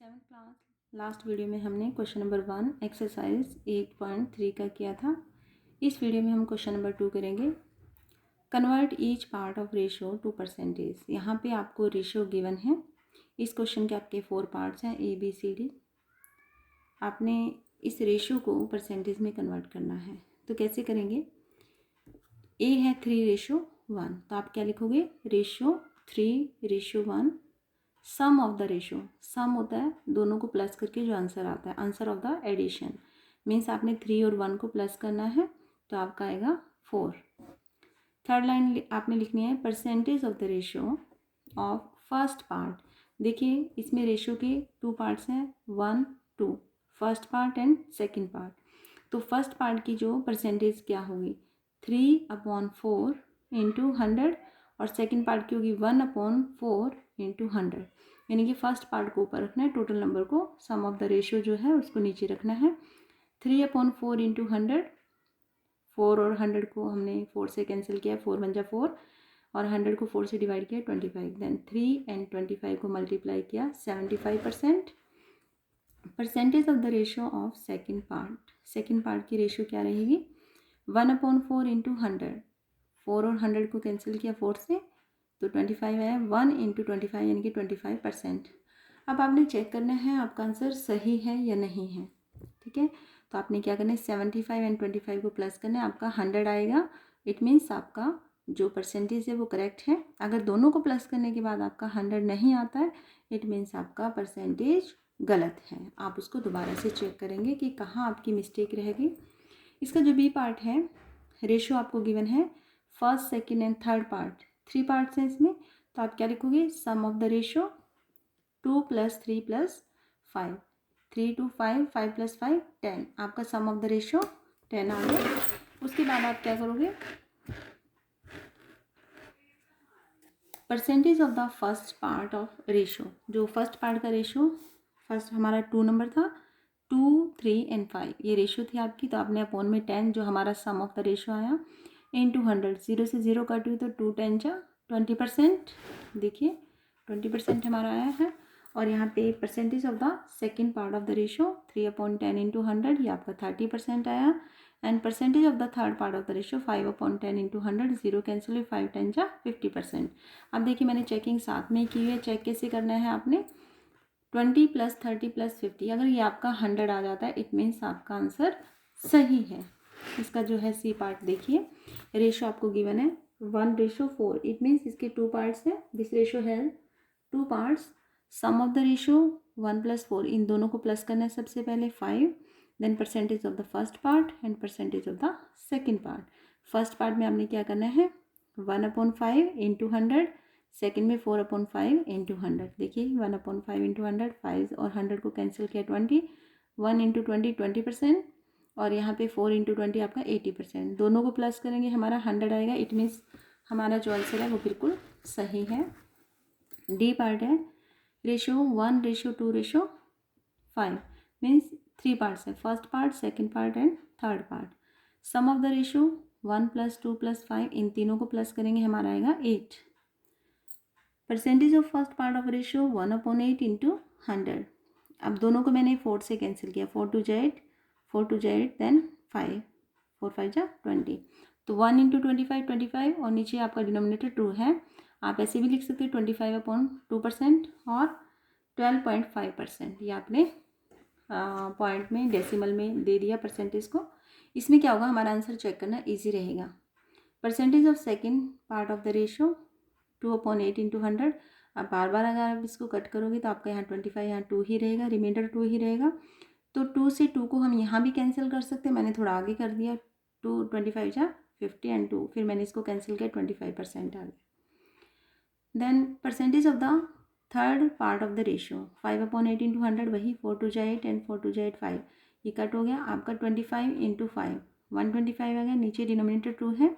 7th class last video में हमने question number 1 exercise 8.3 का किया था। इस वीडियो में हम क्वेश्चन नंबर 2 करेंगे। Convert each part of ratio two percentage. यहाँ पे आपको रेशियो गिवन है। इस क्वेश्चन के आपके 4 पार्ट्स हैं ABCD। आपने इस रेशियो को परसेंटेज में कन्वर्ट करना है। तो कैसे करेंगे? A है 3:1, तो आप क्या लिखोगे? Ratio 3:1 sum of the ratio. Sum होता है दोनों को प्लस करके जो आंसर आता है, answer of the addition. Means आपने 3 और 1 को प्लस करना है तो आपका आएगा 4। थर्ड लाइन आपने लिखनी है percentage of the ratio of first part. देखिए इसमें रेशियो के 2 पार्ट्स हैं, 1, 2, first part and second part. तो फर्स्ट पार्ट की जो परसेंटेज क्या होगी? 3/4 इंटू 100 और सेकेंड पार्ट की होगी 1/4 इंटू 100। यानी कि फर्स्ट पार्ट को ऊपर रखना है, टोटल नंबर को, सम ऑफ द रेशियो जो है उसको नीचे रखना है। 3/4 इंटू 100, 4 और 100 को हमने 4 से कैंसिल किया, 4 बन जा 4 और 100 को 4 से डिवाइड किया 25। देन 3 एंड 25 को मल्टीप्लाई किया 75%। Percentage of the ratio of second part. Second part की रेशियो क्या रहेगी? 1/4 इंटू 100, 4 और 100 को कैंसिल किया 4 से तो 25 है। 1 इंटू 25 यानी कि 25%। अब आपने चेक करना है आपका आंसर सही है या नहीं है। ठीक है, तो आपने क्या करना है? 75 एंड 25 को प्लस करना है, आपका 100 आएगा। इट मीन्स आपका जो परसेंटेज है वो करेक्ट है। अगर दोनों को प्लस करने के बाद आपका 100 नहीं आता है, इट मीन्स आपका परसेंटेज गलत है। आप उसको दोबारा से चेक करेंगे कि कहाँ आपकी मिस्टेक रहेगी। इसका जो बी पार्ट है, रेशियो आपको गिवन है first, second and third part, 3 parts हैं इसमें। तो आप क्या लिखोगे? सम ऑफ द रेशियो 2 + 3 + 5, 3 2 5, 5 + 5 10। आपका सम ऑफ द रेशियो 10 आ गया। उसके बाद आप क्या करोगे? Percentage of the first part of ratio. जो फर्स्ट पार्ट का रेशियो, फर्स्ट हमारा 2 नंबर था, 2, 3 एंड 5 ये रेशियो थी आपकी। तो आपने अपॉन में 10 जो हमारा सम ऑफ द रेशियो आया इंटू 100। 0 से 0 कट हुई तो 2 10 जा 20%। देखिए 20% हमारा आया है। और यहाँ पे percentage of the second part of the ratio 3/10 into 100, ये आपका 30% आया। And percentage of the third part of the ratio 5/10 into 100, 0 cancel हुई, 5 10 जा 50%। अब देखिए मैंने चेकिंग साथ में की है। चेक कैसे करना है आपने? 20 + 30 + 50, अगर ये आपका 100 आ जाता है इट मीन्स आपका आंसर सही है। इसका जो है सी पार्ट देखिए, रेशियो आपको गिवन है 1:4, इट मीन्स इसके 2 पार्ट्स हैं। दिस रेशियो है 2 parts. Sum of the ratio 1 + 4, इन दोनों को प्लस करना है सबसे पहले 5। Then percentage of the first part and percentage of the second part. First part में आपने क्या करना है? 1/5 इंटू 100, सेकेंड में 4/5 इंटू 100। देखिए 1/5 इंटू 100, 5 और 100 को कैंसिल किया 20, 1 इंटू 20 20%, और यहाँ पे 4 इंटू 20 आपका 80%। दोनों को प्लस करेंगे हमारा 100 आएगा। इट मीन्स हमारा जो आंसर है वो बिल्कुल सही है। डी पार्ट है रेशियो 1:2:5, मीन्स 3 पार्ट्स है, first part, second part and third part. Sum of the ratio 1 + 2 + 5, इन तीनों को प्लस करेंगे हमारा आएगा 8। Percentage of first part of ratio 1/8 into 100। अब दोनों को मैंने 4 से कैंसिल किया, 4 2 जा 8, 4 2 जा 8, देन 5, 4 5 जा 20। तो 1 इंटू 25 25, और नीचे आपका डिनोमिनेटर 2 है। आप ऐसे भी लिख सकते हो 25/2% और 12.5%। ये आपने पॉइंट में डेसिमल में दे दिया परसेंटेज को। इसमें क्या होगा, हमारा आंसर चेक करना ईजी रहेगा। Percentage of second part of the ratio 2/8 into 100। अब बार बार अगर आप इसको कट करोगे तो आपका यहाँ 25, यहाँ 2 ही रहेगा, रिमाइंडर 2 ही रहेगा। तो 2 से 2 को हम यहाँ भी कैंसिल कर सकते हैं, मैंने थोड़ा आगे कर दिया। 2 25 जा 50 एंड 2, फिर मैंने इसको कैंसिल किया, 25% आ गया। Then percentage of the third part of the ratio 5/8 into 100, वही 4 2 जा 8 एंड 4 2 जा 8 5, ये कट हो गया। आपका 25 इंटू 5, 125 आ गया। नीचे डिनोमिनेटर 2 है,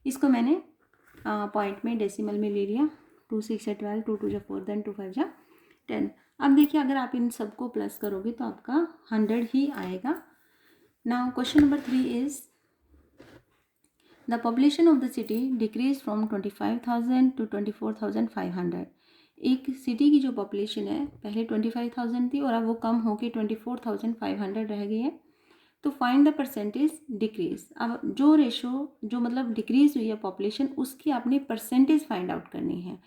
इसको मैंने पॉइंट में डेसिमल में ले लिया। 2 6 जा 12, 2 2 जा 4, देन 2 5 जा 10। अब देखिए अगर आप इन सबको प्लस करोगे तो आपका 100 ही आएगा। Now question number 3 is the population of the city decrease from 25,000 to 24,500। एक सिटी की जो पॉपुलेशन है पहले 25,000 थी और अब वो कम होकर 24,500 रह गई है। तो फाइंड द परसेंटेज डिक्रीज। अब जो रेशो जो मतलब डिक्रीज हुई है पॉपुलेशन, उसकी आपने परसेंटेज फाइंड आउट करनी है।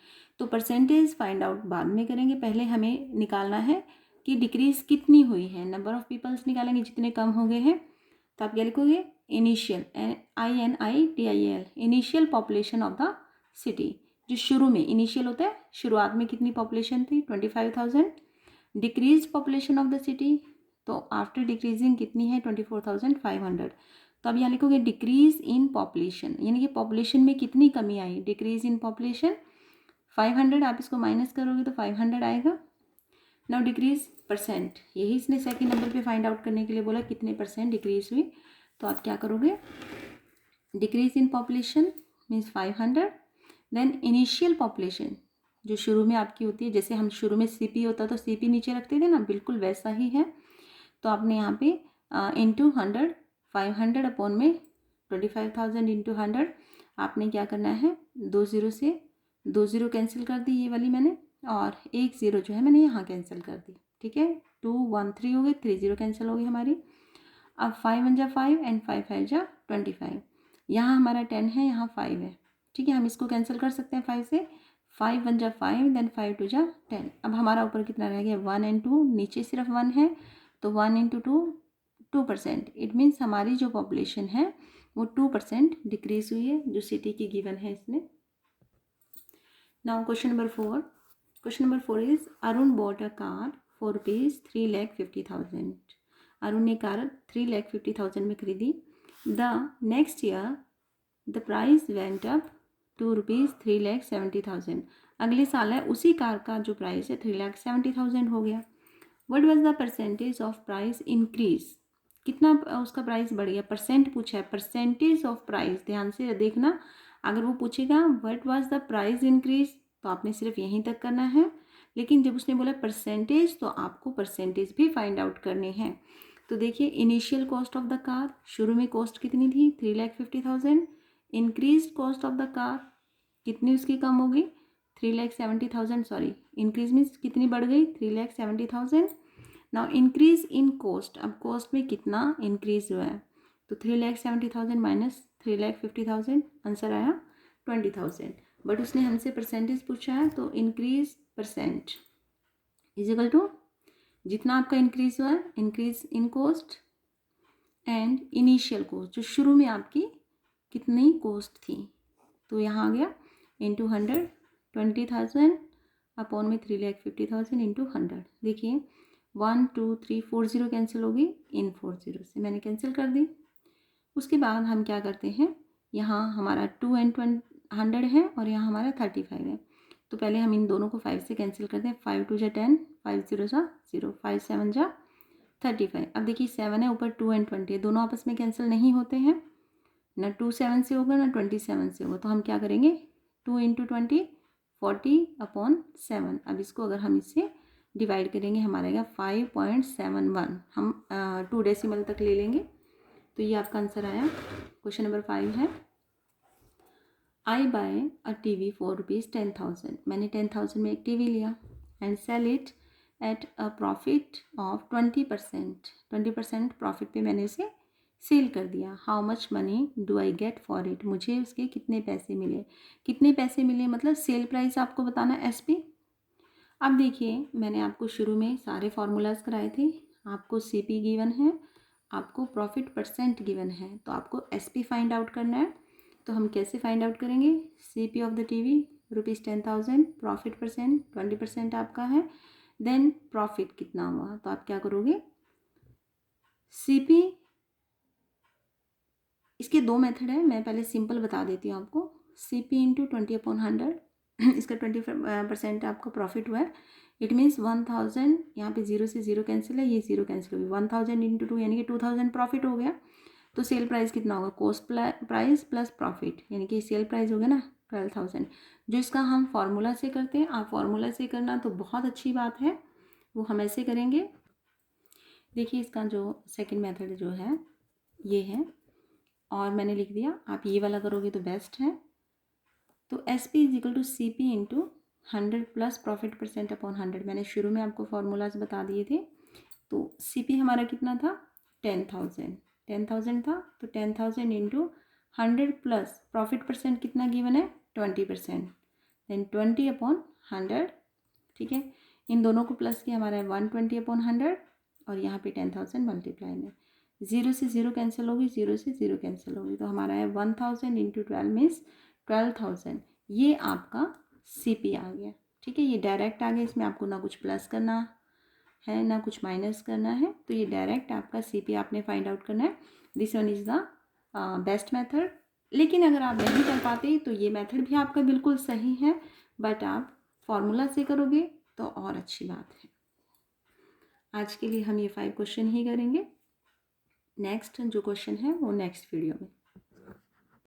तो परसेंटेज फाइंड आउट बाद में करेंगे, पहले हमें निकालना है कि डिक्रीज कितनी हुई है। नंबर ऑफ पीपल्स निकालेंगे जितने कम हो गए हैं। तो आप क्या लिखोगे, initial, INITIAL, initial population of the city. जो शुरू में इनिशियल होता है, शुरुआत में कितनी पॉपुलेशन थी 25,000। Decrease population of the city, तो आफ्टर डिक्रीजिंग कितनी है 24,500। तो अब यहाँ लिखोगे डिक्रीज इन पॉपुलेशन, यानी कि पॉपुलेशन में कितनी कमी आई। डिक्रीज इन पॉपुलेशन 500, आप इसको माइनस करोगे तो 500 आएगा। नाउ डिक्रीज परसेंट, यही इसने सेकंड नंबर पे फाइंड आउट करने के लिए बोला कितने परसेंट डिक्रीज हुई। तो आप क्या करोगे, decrease in population means 500, then initial population जो शुरू में आपकी होती है, जैसे हम शुरू में CP होता तो CP नीचे रखते थे ना, बिल्कुल वैसा ही है। तो आपने यहाँ पे इंटू 100, 500 अपॉन में 25,000 इंटू 100, आपने क्या करना है, 2 0 से 2 0 कैंसिल कर दी ये वाली मैंने, और 1 0 जो है मैंने यहाँ कैंसिल कर दी। ठीक है, 2 1 3 हो गए, 3 0 कैंसिल हो गई हमारी। अब 5 1 जा 5 एंड 5 5 जा 25। यहाँ हमारा 10 है, यहाँ 5 है। ठीक है, हम इसको कैंसिल कर सकते हैं 5 से। 5 1 जा 5, देन 5 2 जा 10। अब हमारा ऊपर कितना रह गया, 1 एंड 2, नीचे सिर्फ 1 है, तो 1 इंटू 2 2%। इट मीन्स हमारी जो पॉपुलेशन है वो 2% डिक्रीज हुई है, जो सिटी की गिवन है इसमें। Now question number 4। Question number 4 is Arun bought a car for rupees 3,50,000। Arun ने कार 3,50,000 में खरीदी। The next year the price went up to rupees 3,70,000। अगले साल है उसी कार का जो प्राइस है 3,70,000 हो गया। What was the percentage of price increase, कितना उसका प्राइस बढ़ गया। परसेंट पूछा है, परसेंटेज ऑफ प्राइस, ध्यान से देखना। अगर वो पूछेगा what was the price increase, तो आपने सिर्फ यहीं तक करना है। लेकिन जब उसने बोला परसेंटेज, तो आपको परसेंटेज भी फाइंड आउट करने हैं। तो देखिए, initial cost of the car, शुरू में कॉस्ट कितनी थी 3,50,000। Increase cost of the car, कितनी उसकी कम हो गई 3,70,000, सॉरी इंक्रीज मीन्स कितनी बढ़ गई 3,70,000। नाउ इंक्रीज इन कॉस्ट, अब कॉस्ट में कितना इंक्रीज हुआ है, तो 3,70,000 माइनस 3,50,000, आंसर आया 20,000। बट उसने हमसे परसेंटेज पूछा है, तो increase percent is equal to जितना आपका इंक्रीज हुआ है, increase in cost and initial cost, जो शुरू में आपकी कितनी कॉस्ट थी। तो यहाँ आ गया इंटू 100, 20,000 अपॉन में 3,50,000 इंटू 100। देखिए 1 2 3 4 0 कैंसिल होगी, इन 4 0 से मैंने कैंसिल कर दी। उसके बाद हम क्या करते हैं, यहाँ हमारा 2 एंड 100 है और यहाँ हमारा 35 है। तो पहले हम इन दोनों को 5 से कैंसिल करते हैं। 5 2 जा 10, 5 0 जा 0, 5 7 जा 35। अब देखिए 7 है, ऊपर 2 एंड 20 है, दोनों आपस में कैंसिल नहीं होते हैं, ना 2 7 से होगा ना 27 से होगा। तो हम क्या करेंगे, 2 इंटू 20 40 अपॉन 7। अब इसको अगर हम इससे डिवाइड करेंगे, हमारा आएगा 5.71। हम 2 डेसिमल तक ले लेंगे, तो ये आपका आंसर आया। क्वेश्चन नंबर 5 है, I buy a TV for rupees 10,000। मैंने 10,000 में एक टीवी लिया and sell it at a profit of 20%। 20% profit पे मैंने उसे सेल कर दिया। How much money do I get for it, मुझे उसके कितने पैसे मिले। कितने पैसे मिले मतलब सेल प्राइस आपको बताना SP। अब देखिए, मैंने आपको शुरू में सारे फार्मूलाज कराए थे। आपको CP गिवन है, आपको प्रॉफिट परसेंट गिवन है, तो आपको SP फाइंड आउट करना है। तो हम कैसे फाइंड आउट करेंगे, CP of the TV rupees 10,000, profit percent 20% आपका है, देन प्रॉफिट कितना हुआ। तो आप क्या करोगे, CP, इसके 2 मेथड है, मैं पहले सिंपल बता देती हूँ आपको। CP इंटू 20/100, इसका 20% आपका प्रॉफिट हुआ है। इट मीन्स 1,000, यहाँ पे 0 से 0 कैंसिल है, ये 0 कैंसिल होगी, 1,000 इंटू 2 यानी कि 2,000 प्रॉफिट हो गया। तो सेल प्राइस कितना होगा, कॉस्ट प्राइस प्लस प्रॉफिट, यानी कि सेल प्राइस हो गया ना 12,000। जो इसका हम फार्मूला से करते हैं, आप फार्मूला से करना तो बहुत अच्छी बात है, वो हम ऐसे करेंगे। देखिए, इसका जो सेकंड मेथड जो है ये है, और मैंने लिख दिया, आप ये वाला करोगे तो बेस्ट है। तो SP is equal to CP into 100 plus profit percent upon 100, मैंने शुरू में आपको फार्मूलाज बता दिए थे। तो CP हमारा कितना था 10,000 था, तो 10,000 इंटू 100 प्लस प्रॉफिट परसेंट कितना गिवन है 20%, देन 20 अपॉन 100। ठीक है, इन दोनों को प्लस किया हमारा है 120 अपॉन 100 और यहाँ पे 10,000 मल्टीप्लाई में 0 से 0 कैंसिल होगी, 0 से 0 कैंसिल होगी, तो हमारा है 1000 इंटू 12 मीन्स 12,000। ये आपका CP आ गया। ठीक है, ये डायरेक्ट आ गया, इसमें आपको ना कुछ प्लस करना है ना कुछ माइनस करना है, तो ये डायरेक्ट आपका CP आपने फाइंड आउट करना है। This one is the best method. लेकिन अगर आप नहीं कर पाते तो ये मेथड भी आपका बिल्कुल सही है, बट आप फॉर्मूला से करोगे तो और अच्छी बात है। आज के लिए हम ये 5 क्वेश्चन ही करेंगे। नेक्स्ट जो क्वेश्चन है वो नेक्स्ट वीडियो में।